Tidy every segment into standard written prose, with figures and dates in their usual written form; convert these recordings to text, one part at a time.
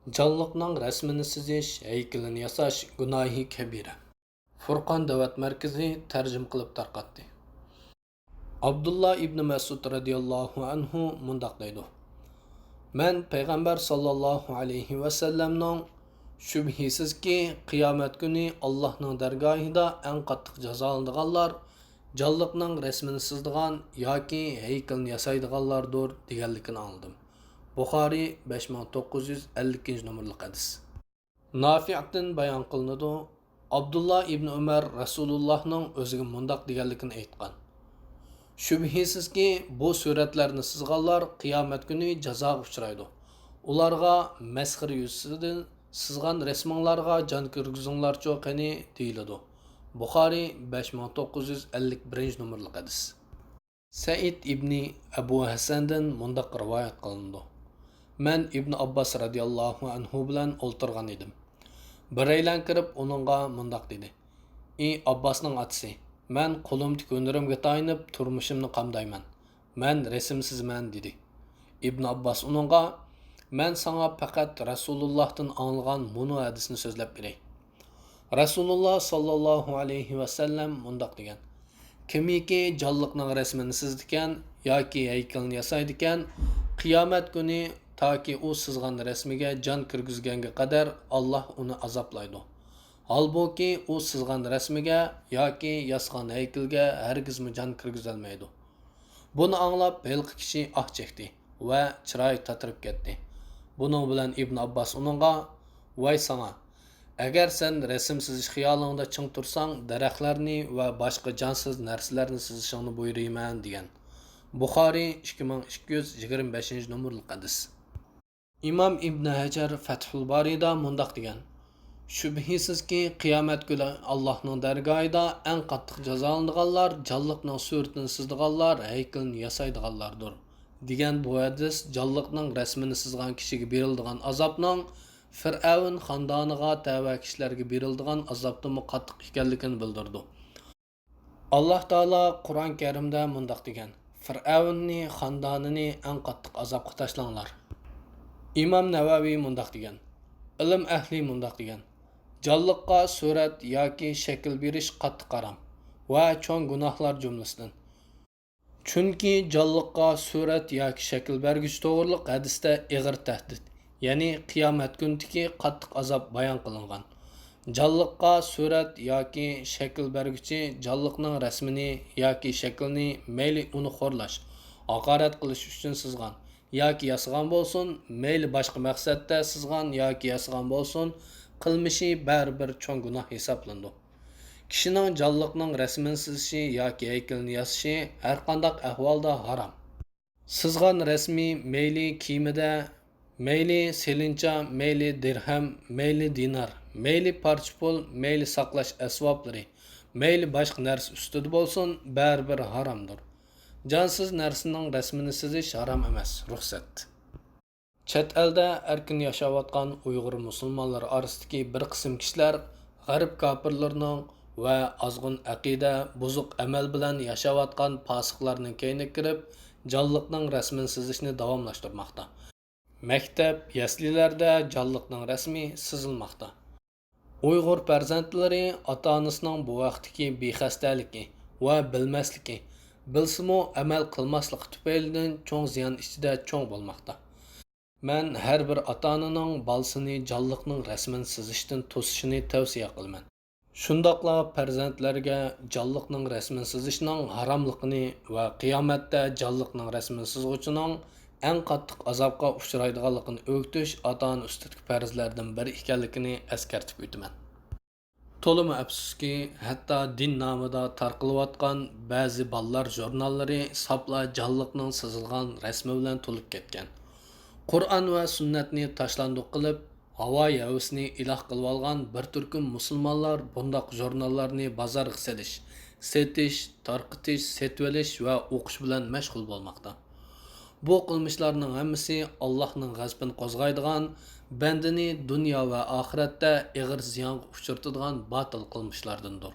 Canlıqning rasmini sizish, haykalini yasash gunohi kabira. Furqon davlat markazi tarjim qilib tarqatdi. Abdullah ibn Mas'ud radhiyallohu anhu mundaq deydi. Men payg'ambar sallallohu alayhi va sallamning shubhisizki qiyomat kuni Allohning dargohida eng qattiq jazolanadiganlar canlıqning rasmini sizdigan yoki haykalni yasaydiganlardir deganligini angladim. Buxoriy 5952 numaralı hadis. Nafi'dan bayon qilinadi. Abdullah ibn Umar Rasulullahning o'ziga mundaq deganligini aytgan. Shubhisizki bu suratlarni sizganlar qiyomat kuni jazoga uchraydi. Ularga masxir yuzidan sizgan rasminglarga jon kirgizinglarcha qani deyiladi. Buxoriy 5951 numaralı hadis. Said ibn Abu Hasandan mundaq rivoyat qilindi. Men İbn Abbas radıyallahu anhu bilan o'ltirgan edim. Biraylan kirib uningga mundaq dedi. Ey Abbasning otasi, men qo'limdagi hunarimga tayanib turmushimni qamdayman. Men rasmsizman dedi. İbn Abbas uningga men sana faqat Rasulullahdan anglagan bunu hadisni so'zlab beray. Rasululloh sallallohu alayhi va sallam mundaq degan. Kimiki canlıqning rasmini sizdikan yoki haykalni yasaydikan, qiyomat kuni toki u sizgan rasmiga jon kirgizganga qadar Alloh uni azoblaydi. Halbuki u sizgan rasmiga yoki yasgan haykalga hargizmi jon kirgizolmaydi. Buni anglab hilqi kishi ah chekdi va chiroy tatirib ketdi. Buning bilan Ibn Abbas uningga "Voy sana, agar sen rasm sizish xiyolingda ching tursang, daraxtlarni va boshqa jonsiz narsalarni sizishingni buyurayman" degan. Buxoriy 2225 numaralı hadis. İmam İbn Hajar Fathul Bari'da mundaq degan. Shubhisizki qiyomat kuni Allohning dargohida eng qattiq jazolanadiganlar canlıqning suratini sizdiganlar, haykalni yasaydiganlardir. Degan bu hadis canlıqning rasmini sizgan kishiga beriladigan azobning Fir'avn xandoniga tava kishilarga beriladigan azobdan qattiq ekanligini bildirdi. Alloh taolo Qur'on Karimda mundaq degan. Fir'avnni xandonini eng qattiq azobga tashlanglar. İmam Navaviy mundaq degan. Ilm ahli mundaq degan. Canlıqqa surat yoki shakl berish qattiq harom va cho'ng gunohlar jumlasidan. Chunki canlıqqa surat yoki shakl bergish to'g'riliq hadisda ig'ir tahdid, ya'ni qiyomat kunidagi qattiq azob bayon qilingan. Canlıqqa surat yoki shakl bergichi canlıqning rasmini yoki shaklni mayli uni xo'rlash, haqorat qilish uchun sizgan yoki yasag'an bo'lsin, mayli boshqa maqsadda sizgan yoki yasag'an bo'lsin, qilmishi baribir cho'ng gunoh hisoblandi. Kishining canlıqning rasmini sizishi yoki haykalni yasashi har qanday ahvolda harom. Sizgan rasmi mayli kiyimida, mayli selincha, mayli dirham, mayli dinar, mayli parcha pul, mayli saqlash asboblari, mayli boshqa narsa ustida bo'lsin, baribir haromdir. Jonsiz narsaning rasmini sizish harom emas, ruxsat. Chet elda erkin yashayotgan Uyg'ur musulmonlar orasidagi bir qism kishilar g'arb kofirlarining va ozg'un aqida, buzuq amal bilan yashayotgan fosiqlarning keyniga kirib, canlıqning rasmini sizishni davomlashtirmoqda. Maktab, yaslilarda canlıqning rasmi sizilmoqda. Uyg'ur farzandlari ota-onasining bu vaqtdagi bexastaligi va bilmasligi, bilsimi amal qilmasligi tufaylidan cho'ng ziyon ichida cho'ng bo'lmoqda. Men har bir ota-onaning bolasini canlıqning rasmini sizishdan to'sishini tavsiya qilaman. Shundoqla farzandlarga canlıqning rasmini sizishning haromligini va qiyomatda canlıqning rasmini sizg'uvchining eng qattiq azobga uchraydiganligini o'rgatish ota-ona ustidagi farzlardan biri ekanligini eskartib o'taman. To'limi afsuski, hatto din nomida tarqalayotgan ba'zi ballar jurnallari sapla canlıqning sizilgan rasmi bilan to'lib ketgan. Qur'on va sunnatni tashlandiq qilib, havo havasini iloh qilib olgan bir turkum musulmonlar bundoq jurnallarni bozorga setish, tarqitish, setib olish va o'qish bilan mashg'ul bo'lmoqda. Bu qilmishlarning hammasi Allohning g'azabini qo'zg'aydigan, bandini dunyo va oxiratda ig'ir ziyonga uchratadigan botil qilmishlardandir.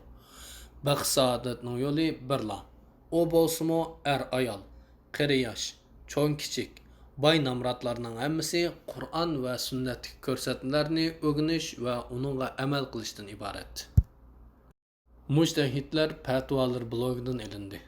Baxt saodatning yo'li birla. U bo'lsa-mu ayol, qari yosh, cho'ng kichik, boy nomrodlarning hammasi Qur'on va sunnatdagi ko'rsatmalarni o'rganish va uningga amal qilishdan iborat. Mujtahidlar fatvolar blogidan ilindi.